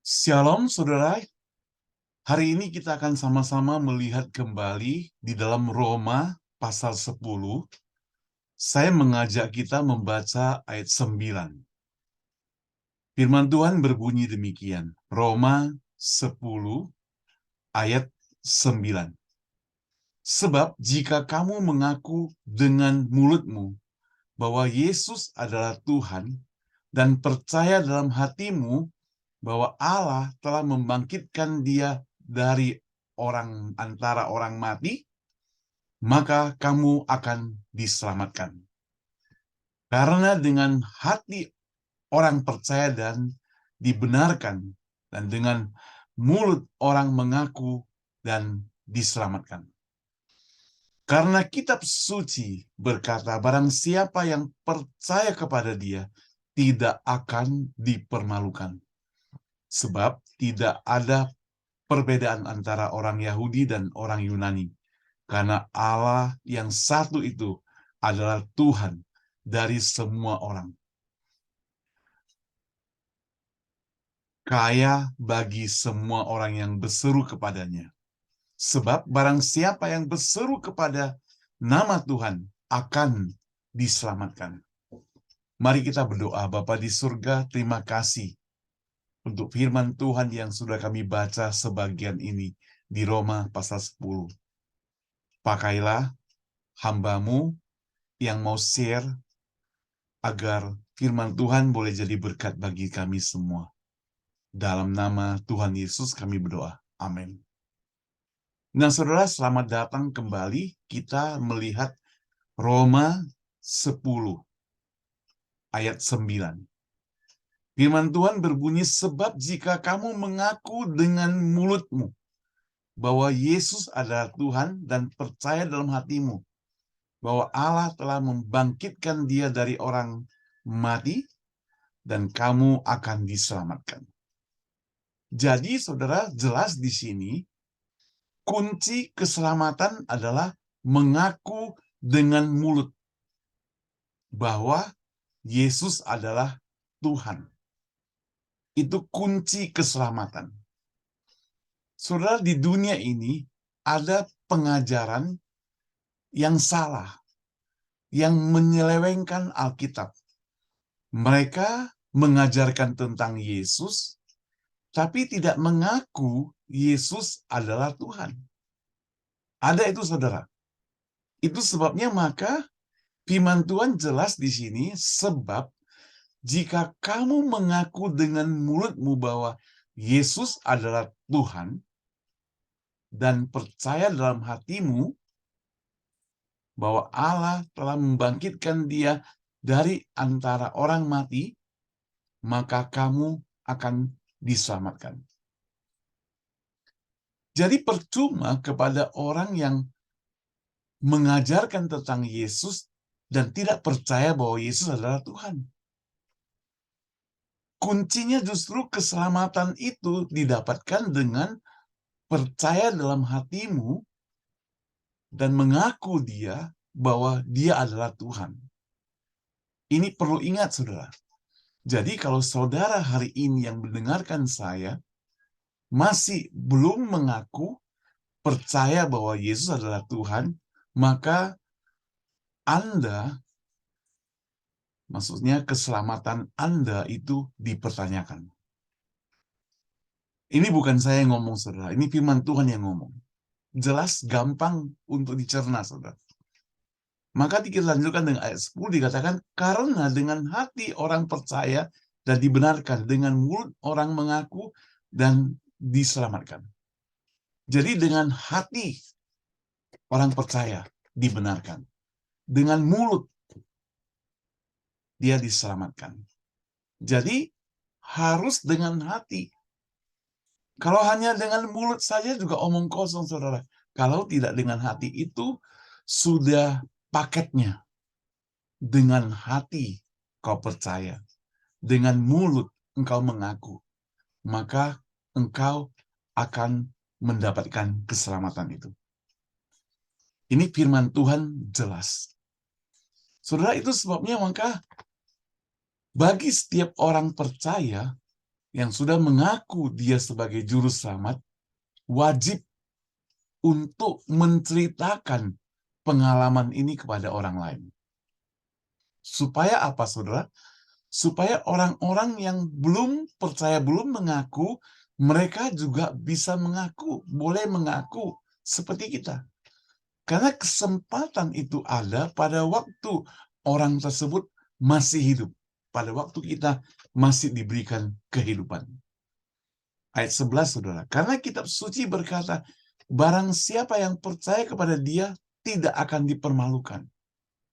Shalom saudara, hari ini kita akan sama-sama melihat kembali di dalam Roma pasal 10. Saya mengajak kita membaca ayat 9. Firman Tuhan berbunyi demikian, Roma 10 ayat 9. Sebab jika kamu mengaku dengan mulutmu bahwa Yesus adalah Tuhan dan percaya dalam hatimu bahwa Allah telah membangkitkan dia dari antara orang mati, maka kamu akan diselamatkan. Karena dengan hati orang percaya dan dibenarkan, dan dengan mulut orang mengaku dan diselamatkan. Karena kitab suci berkata, barang siapa yang percaya kepada dia tidak akan dipermalukan. Sebab tidak ada perbedaan antara orang Yahudi dan orang Yunani. Karena Allah yang satu itu adalah Tuhan dari semua orang. Kaya bagi semua orang yang berseru kepadanya. Sebab barang siapa yang berseru kepada nama Tuhan akan diselamatkan. Mari kita berdoa. Bapa di surga, terima kasih untuk firman Tuhan yang sudah kami baca sebagian ini di Roma pasal 10. Pakailah hamba-Mu yang mau share agar firman Tuhan boleh jadi berkat bagi kami semua. Dalam nama Tuhan Yesus kami berdoa. Amin. Nah, saudara, selamat datang kembali. Kita melihat Roma 10 ayat 9. Firman Tuhan berbunyi, sebab jika kamu mengaku dengan mulutmu bahwa Yesus adalah Tuhan dan percaya dalam hatimu bahwa Allah telah membangkitkan dia dari orang mati, dan kamu akan diselamatkan. Jadi, saudara, jelas di sini, kunci keselamatan adalah mengaku dengan mulut bahwa Yesus adalah Tuhan. Itu kunci keselamatan. Saudara, di dunia ini ada pengajaran yang salah, yang menyelewengkan Alkitab. Mereka mengajarkan tentang Yesus, tapi tidak mengaku Yesus adalah Tuhan. Ada itu, saudara. Itu sebabnya maka firman Tuhan jelas di sini, sebab jika kamu mengaku dengan mulutmu bahwa Yesus adalah Tuhan dan percaya dalam hatimu bahwa Allah telah membangkitkan dia dari antara orang mati, maka kamu akan diselamatkan. Jadi percuma kepada orang yang mengajarkan tentang Yesus dan tidak percaya bahwa Yesus adalah Tuhan. Kuncinya justru keselamatan itu didapatkan dengan percaya dalam hatimu dan mengaku dia bahwa dia adalah Tuhan. Ini perlu ingat, saudara. Jadi kalau saudara hari ini yang mendengarkan saya masih belum mengaku percaya bahwa Yesus adalah Tuhan, maka Anda, maksudnya keselamatan Anda itu dipertanyakan. Ini bukan saya yang ngomong, saudara. Ini firman Tuhan yang ngomong. Jelas, gampang untuk dicerna, saudara. Maka kita lanjutkan dengan ayat 10 dikatakan, karena dengan hati orang percaya dan dibenarkan, dengan mulut orang mengaku dan diselamatkan. Jadi dengan hati orang percaya dibenarkan. Dengan mulut dia diselamatkan. Jadi harus dengan hati. Kalau hanya dengan mulut saja juga omong kosong, saudara. Kalau tidak dengan hati itu sudah paketnya. Dengan hati kau percaya. Dengan mulut engkau mengaku. Maka engkau akan mendapatkan keselamatan itu. Ini firman Tuhan jelas. Saudara, itu sebabnya maka bagi setiap orang percaya, yang sudah mengaku dia sebagai juru selamat, wajib untuk menceritakan pengalaman ini kepada orang lain. Supaya apa, saudara? Supaya orang-orang yang belum percaya, belum mengaku, mereka juga bisa mengaku, boleh mengaku seperti kita. Karena kesempatan itu ada pada waktu orang tersebut masih hidup. Pada waktu kita masih diberikan kehidupan. Ayat 11, saudara. Karena kitab suci berkata, barang siapa yang percaya kepada dia tidak akan dipermalukan.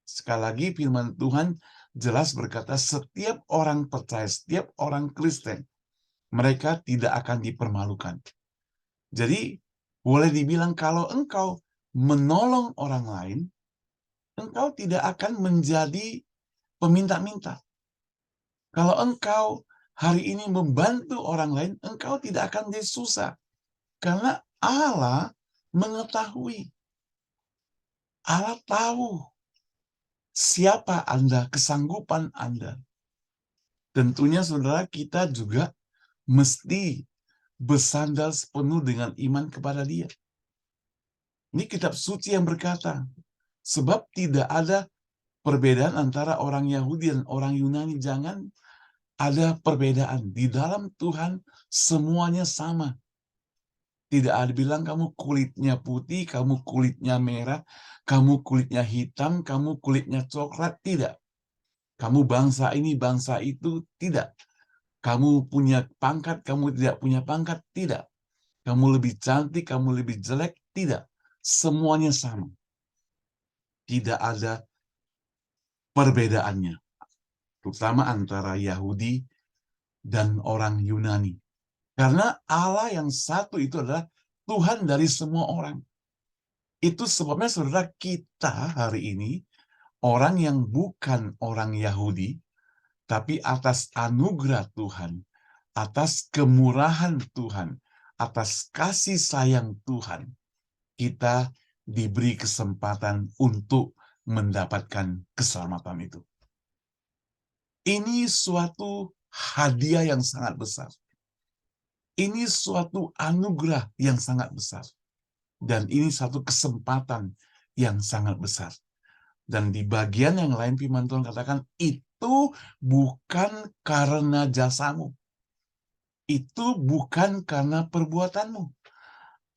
Sekali lagi firman Tuhan jelas berkata, setiap orang percaya, setiap orang Kristen, mereka tidak akan dipermalukan. Jadi, boleh dibilang kalau engkau menolong orang lain, engkau tidak akan menjadi peminta-minta. Kalau engkau hari ini membantu orang lain, engkau tidak akan jadi susah. Karena Allah mengetahui. Allah tahu siapa Anda, kesanggupan Anda. Tentunya saudara, kita juga mesti bersandar sepenuh dengan iman kepada Dia. Ini kitab suci yang berkata, sebab tidak ada perbedaan antara orang Yahudi dan orang Yunani. Jangan ada perbedaan. Di dalam Tuhan semuanya sama. Tidak ada bilang kamu kulitnya putih, kamu kulitnya merah, kamu kulitnya hitam, kamu kulitnya coklat. Tidak. Kamu bangsa ini, bangsa itu. Tidak. Kamu punya pangkat, kamu tidak punya pangkat. Tidak. Kamu lebih cantik, kamu lebih jelek. Tidak. Semuanya sama. Tidak ada perbedaannya. Terutama antara Yahudi dan orang Yunani. Karena Allah yang satu itu adalah Tuhan dari semua orang. Itu sebabnya saudara, kita hari ini, orang yang bukan orang Yahudi, tapi atas anugerah Tuhan, atas kemurahan Tuhan, atas kasih sayang Tuhan, kita diberi kesempatan untuk mendapatkan keselamatan itu. Ini suatu hadiah yang sangat besar. Ini suatu anugerah yang sangat besar. Dan ini satu kesempatan yang sangat besar. Dan di bagian yang lain firman Tuhan katakan, itu bukan karena jasamu. Itu bukan karena perbuatanmu.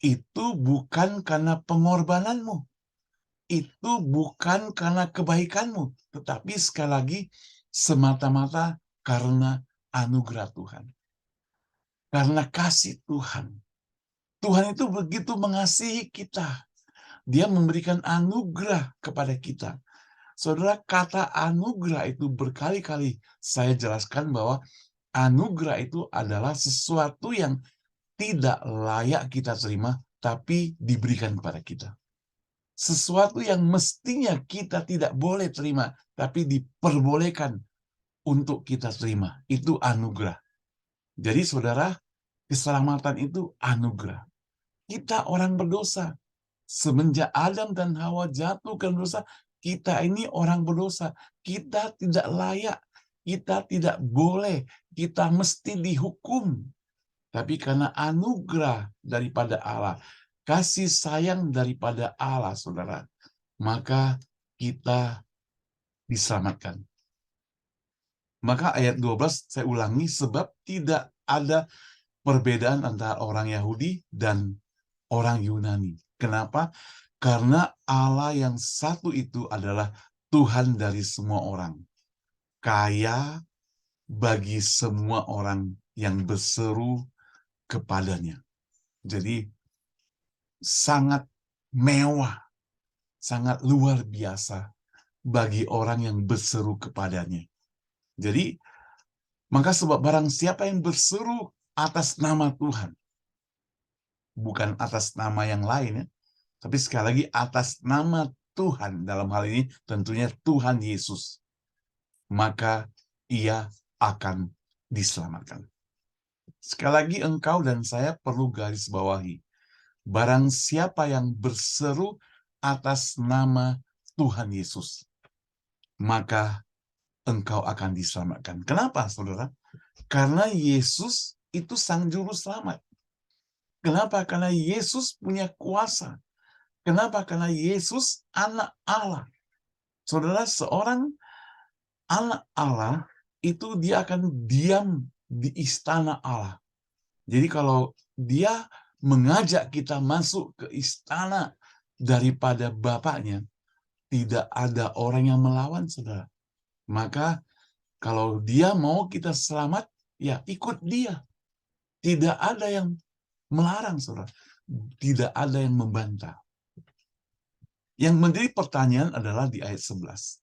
Itu bukan karena pengorbananmu. Itu bukan karena kebaikanmu. Tetapi sekali lagi, semata-mata karena anugerah Tuhan. Karena kasih Tuhan. Tuhan itu begitu mengasihi kita. Dia memberikan anugerah kepada kita. Saudara, kata anugerah itu berkali-kali saya jelaskan bahwa anugerah itu adalah sesuatu yang tidak layak kita terima, tapi diberikan kepada kita. Sesuatu yang mestinya kita tidak boleh terima, tapi diperbolehkan untuk kita terima. Itu anugerah. Jadi saudara, keselamatan itu anugerah. Kita orang berdosa. Semenjak Adam dan Hawa jatuh ke dosa, kita ini orang berdosa. Kita tidak layak. Kita tidak boleh. Kita mesti dihukum. Tapi karena anugerah daripada Allah, kasih sayang daripada Allah, saudara, maka kita diselamatkan. Maka ayat 12 saya ulangi, sebab tidak ada perbedaan antara orang Yahudi dan orang Yunani. Kenapa? Karena Allah yang satu itu adalah Tuhan dari semua orang. Kaya bagi semua orang yang berseru kepadanya. Jadi sangat mewah, sangat luar biasa bagi orang yang berseru kepadanya. Jadi, maka sebab barang siapa yang berseru atas nama Tuhan, bukan atas nama yang lain, ya, tapi sekali lagi atas nama Tuhan, dalam hal ini tentunya Tuhan Yesus, maka ia akan diselamatkan. Sekali lagi engkau dan saya perlu garis bawahi, barang siapa yang berseru atas nama Tuhan Yesus, maka engkau akan diselamatkan. Kenapa, saudara? Karena Yesus itu Sang Juru Selamat. Kenapa? Karena Yesus punya kuasa. Kenapa? Karena Yesus anak Allah. Saudara, seorang anak Allah itu dia akan diam di istana Allah. Jadi kalau dia mengajak kita masuk ke istana daripada Bapaknya, tidak ada orang yang melawan, saudara. Maka kalau dia mau kita selamat, ya ikut dia. Tidak ada yang melarang, saudara. Tidak ada yang membantah. Yang menjadi pertanyaan adalah di ayat 11.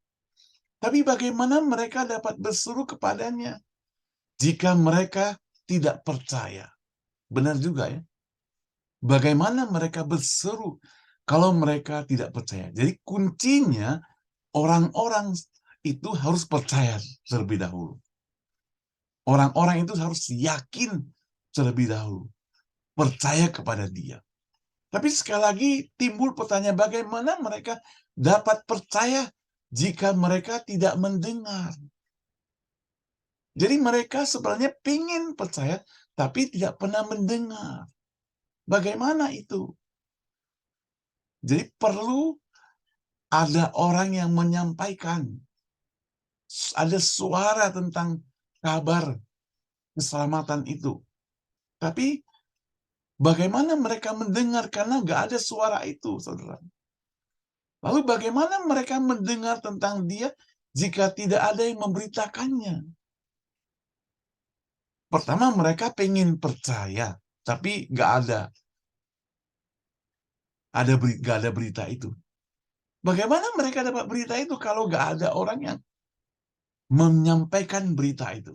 Tapi bagaimana mereka dapat berseru kepadanya jika mereka tidak percaya? Benar juga ya. Bagaimana mereka berseru kalau mereka tidak percaya? Jadi kuncinya orang-orang itu harus percaya terlebih dahulu. Orang-orang itu harus yakin terlebih dahulu. Percaya kepada dia. Tapi sekali lagi timbul pertanyaan bagaimana mereka dapat percaya jika mereka tidak mendengar. Jadi mereka sebenarnya ingin percaya tapi tidak pernah mendengar. Bagaimana itu? Jadi perlu ada orang yang menyampaikan. Ada suara tentang kabar keselamatan itu. Tapi bagaimana mereka mendengar karena nggak ada suara itu, saudara. Lalu bagaimana mereka mendengar tentang dia jika tidak ada yang memberitakannya? Pertama mereka pengen percaya, tapi nggak ada berita itu. Bagaimana mereka dapat berita itu kalau nggak ada orang yang menyampaikan berita itu?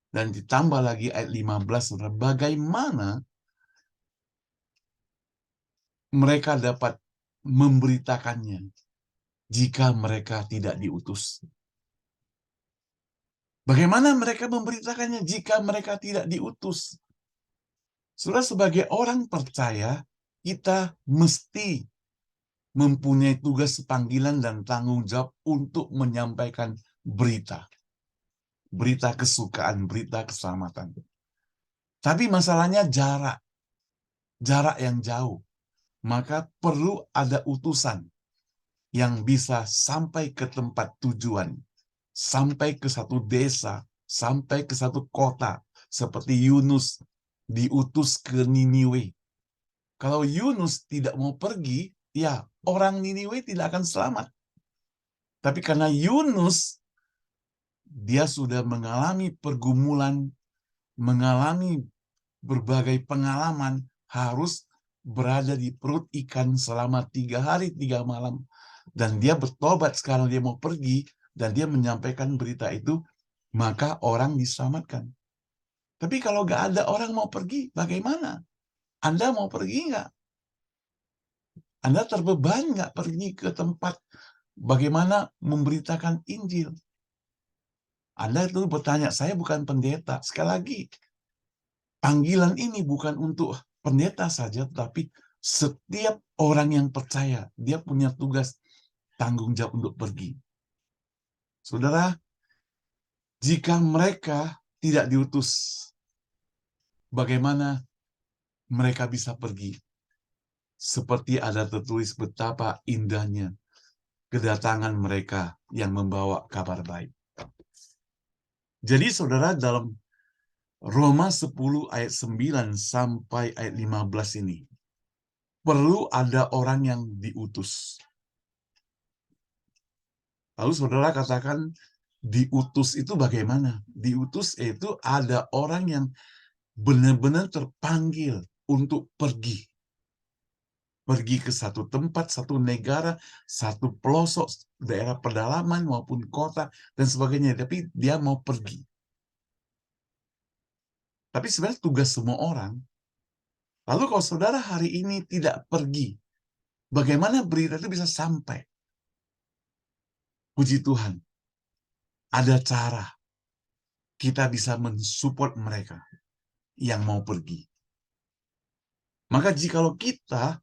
Dan ditambah lagi ayat 15, saudara, bagaimana mereka dapat memberitakannya jika mereka tidak diutus? Bagaimana mereka memberitakannya jika mereka tidak diutus? Saudara, sebagai orang percaya, kita mesti mempunyai tugas panggilan dan tanggung jawab untuk menyampaikan berita. Berita kesukaan, berita keselamatan. Tapi masalahnya jarak. Jarak yang jauh. Maka perlu ada utusan yang bisa sampai ke tempat tujuan. Sampai ke satu desa, sampai ke satu kota. Seperti Yunus diutus ke Niniwe. Kalau Yunus tidak mau pergi, ya orang Niniwe tidak akan selamat. Tapi karena Yunus, dia sudah mengalami pergumulan, mengalami berbagai pengalaman, harus berada di perut ikan selama 3 hari 3 malam. Dan dia bertobat sekarang dia mau pergi, dan dia menyampaikan berita itu, maka orang diselamatkan. Tapi kalau nggak ada orang mau pergi, bagaimana? Anda mau pergi nggak? Anda terbeban nggak pergi ke tempat bagaimana memberitakan Injil? Anda itu bertanya, saya bukan pendeta. Sekali lagi, panggilan ini bukan untuk pendeta saja, tapi setiap orang yang percaya, dia punya tugas tanggung jawab untuk pergi. Saudara, jika mereka tidak diutus, bagaimana mereka bisa pergi? Seperti ada tertulis betapa indahnya kedatangan mereka yang membawa kabar baik. Jadi saudara, dalam Roma 10 ayat 9 sampai ayat 15 ini, perlu ada orang yang diutus. Lalu saudara katakan, diutus itu bagaimana? Diutus itu ada orang yang benar-benar terpanggil untuk pergi. Pergi ke satu tempat, satu negara, satu pelosok, daerah pedalaman maupun kota, dan sebagainya. Tapi dia mau pergi. Tapi sebenarnya tugas semua orang. Lalu kalau saudara hari ini tidak pergi, bagaimana berita itu bisa sampai? Puji Tuhan, ada cara kita bisa mensupport mereka yang mau pergi. Maka jikalau kita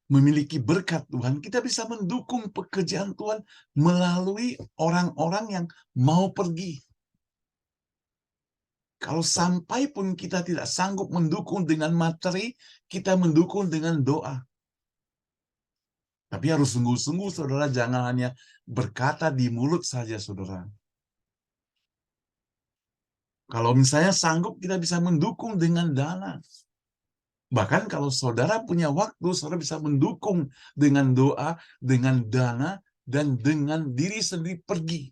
memiliki berkat Tuhan, kita bisa mendukung pekerjaan Tuhan melalui orang-orang yang mau pergi. Kalau sampai pun kita tidak sanggup mendukung dengan materi, kita mendukung dengan doa. Tapi harus sungguh-sungguh, saudara, jangan hanya berkata di mulut saja, saudara. Kalau misalnya sanggup, kita bisa mendukung dengan dana. Bahkan kalau saudara punya waktu, saudara bisa mendukung dengan doa, dengan dana, dan dengan diri sendiri pergi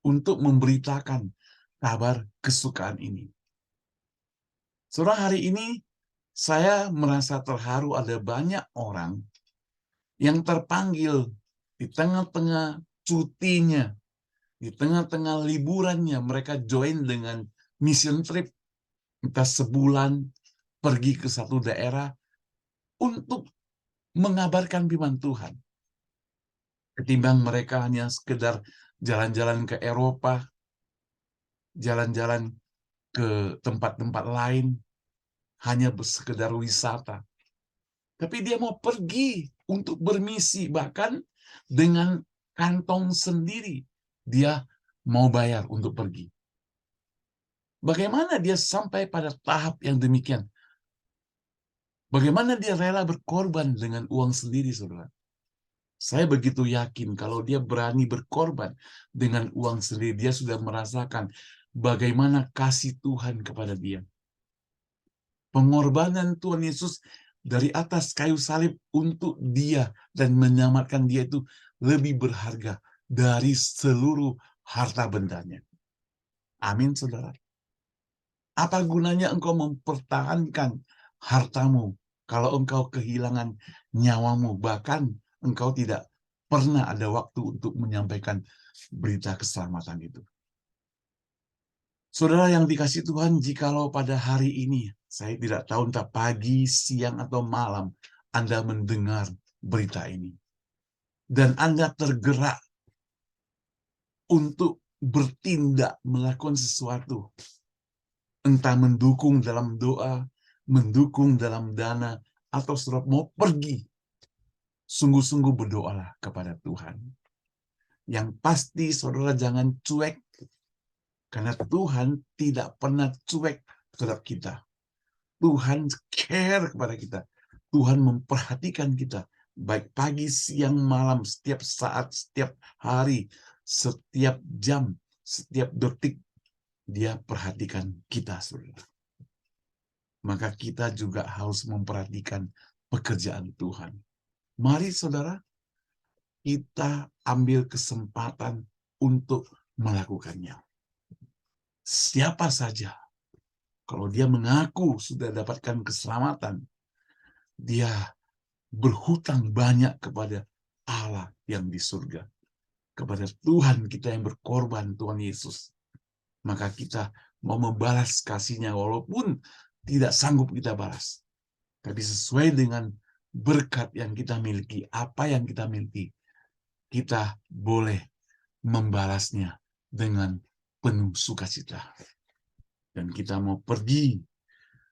untuk memberitakan kabar kesukaan ini. Saudara, hari ini saya merasa terharu ada banyak orang yang terpanggil di tengah-tengah cutinya, di tengah-tengah liburannya, mereka join dengan mission trip, entah sebulan, pergi ke satu daerah untuk mengabarkan firman Tuhan. Ketimbang mereka hanya sekedar jalan-jalan ke Eropa, jalan-jalan ke tempat-tempat lain, hanya sekedar wisata. Tapi dia mau pergi untuk bermisi, bahkan dengan kantong sendiri. Dia mau bayar untuk pergi. Bagaimana dia sampai pada tahap yang demikian? Bagaimana dia rela berkorban dengan uang sendiri, saudara? Saya begitu yakin kalau dia berani berkorban dengan uang sendiri, dia sudah merasakan bagaimana kasih Tuhan kepada dia. Pengorbanan Tuhan Yesus dari atas kayu salib untuk dia dan menyelamatkan dia itu lebih berharga dari seluruh harta bendanya. Amin, saudara. Apa gunanya engkau mempertahankan hartamu kalau engkau kehilangan nyawamu, bahkan engkau tidak pernah ada waktu untuk menyampaikan berita keselamatan itu. Saudara yang dikasihi Tuhan, jikalau pada hari ini, saya tidak tahu entah pagi, siang, atau malam, Anda mendengar berita ini. Dan Anda tergerak untuk bertindak, melakukan sesuatu. Entah mendukung dalam doa, mendukung dalam dana, atau saudara mau pergi. Sungguh-sungguh berdoalah kepada Tuhan. Yang pasti saudara jangan cuek, karena Tuhan tidak pernah cuek terhadap kita. Tuhan care kepada kita. Tuhan memperhatikan kita. Baik pagi, siang, malam, setiap saat, setiap hari, setiap jam, setiap detik. Dia perhatikan kita, saudara. Maka kita juga harus memperhatikan pekerjaan Tuhan. Mari, saudara, kita ambil kesempatan untuk melakukannya. Siapa saja, kalau dia mengaku sudah dapatkan keselamatan, dia berhutang banyak kepada Allah yang di surga, kepada Tuhan kita yang berkorban, Tuhan Yesus. Maka kita mau membalas kasih-Nya walaupun tidak sanggup kita balas. Tapi sesuai dengan berkat yang kita miliki, apa yang kita miliki, kita boleh membalasnya dengan penuh sukacita. Dan kita mau pergi,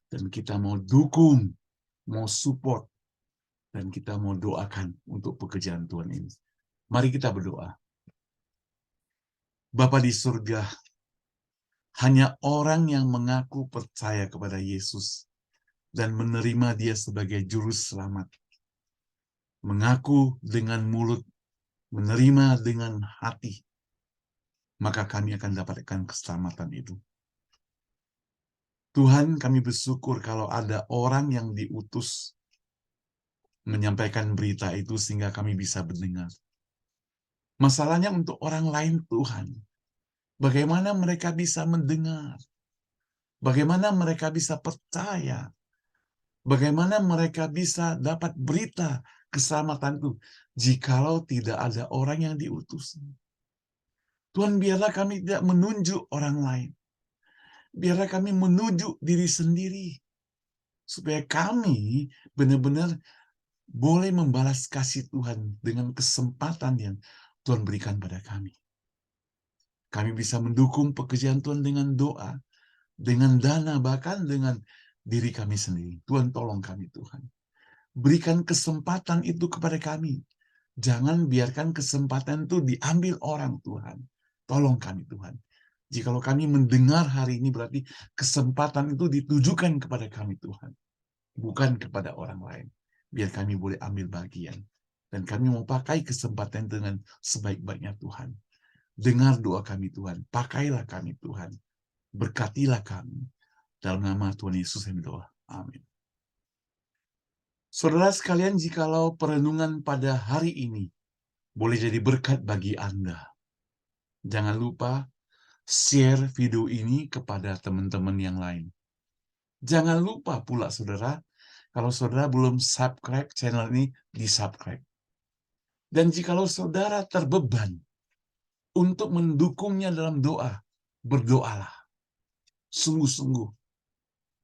dan kita mau dukung, mau support, dan kita mau doakan untuk pekerjaan Tuhan ini. Mari kita berdoa. Bapa di surga, hanya orang yang mengaku percaya kepada Yesus dan menerima Dia sebagai juru selamat, mengaku dengan mulut, menerima dengan hati, maka kami akan dapatkan keselamatan itu. Tuhan, kami bersyukur kalau ada orang yang diutus menyampaikan berita itu sehingga kami bisa mendengar. Masalahnya untuk orang lain, Tuhan, bagaimana mereka bisa mendengar? Bagaimana mereka bisa percaya? Bagaimana mereka bisa dapat berita keselamatan itu jikalau tidak ada orang yang diutus? Tuhan, biarlah kami tidak menunjuk orang lain. Biarlah kami menuju diri sendiri. Supaya kami benar-benar boleh membalas kasih Tuhan dengan kesempatan yang Tuhan berikan pada kami. Kami bisa mendukung pekerjaan Tuhan dengan doa, dengan dana, bahkan dengan diri kami sendiri. Tuhan, tolong kami, Tuhan. Berikan kesempatan itu kepada kami. Jangan biarkan kesempatan itu diambil orang, Tuhan. Tolong kami, Tuhan. Jikalau kami mendengar hari ini, berarti kesempatan itu ditujukan kepada kami, Tuhan. Bukan kepada orang lain. Biar kami boleh ambil bagian. Dan kami mau pakai kesempatan dengan sebaik-baiknya, Tuhan. Dengar doa kami, Tuhan. Pakailah kami, Tuhan. Berkatilah kami. Dalam nama Tuhan Yesus kami doa. Amin. Saudara sekalian, jikalau perenungan pada hari ini boleh jadi berkat bagi Anda, jangan lupa share video ini kepada teman-teman yang lain. Jangan lupa pula, saudara, kalau saudara belum subscribe channel ini, di-subscribe. Dan jikalau saudara terbeban untuk mendukungnya dalam doa, berdoalah. Sungguh-sungguh.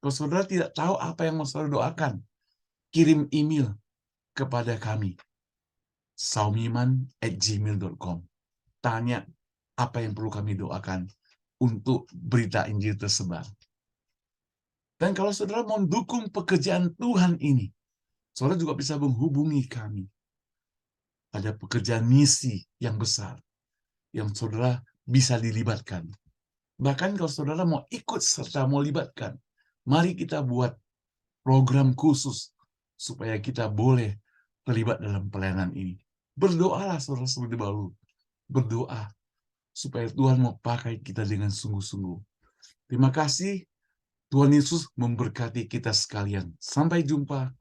Kalau saudara tidak tahu apa yang mau saudara doakan, kirim email kepada kami, saumiman@gmail.com. Tanya apa yang perlu kami doakan untuk berita Injil tersebar. Dan kalau saudara mau dukung pekerjaan Tuhan ini, saudara juga bisa menghubungi kami. Ada pekerjaan misi yang besar yang saudara bisa dilibatkan. Bahkan kalau saudara mau ikut serta mau libatkan, mari kita buat program khusus supaya kita boleh terlibat dalam pelayanan ini. Berdoalah saudara seperti baru. Berdoa supaya Tuhan mau pakai kita dengan sungguh-sungguh. Terima kasih. Tuhan Yesus memberkati kita sekalian. Sampai jumpa.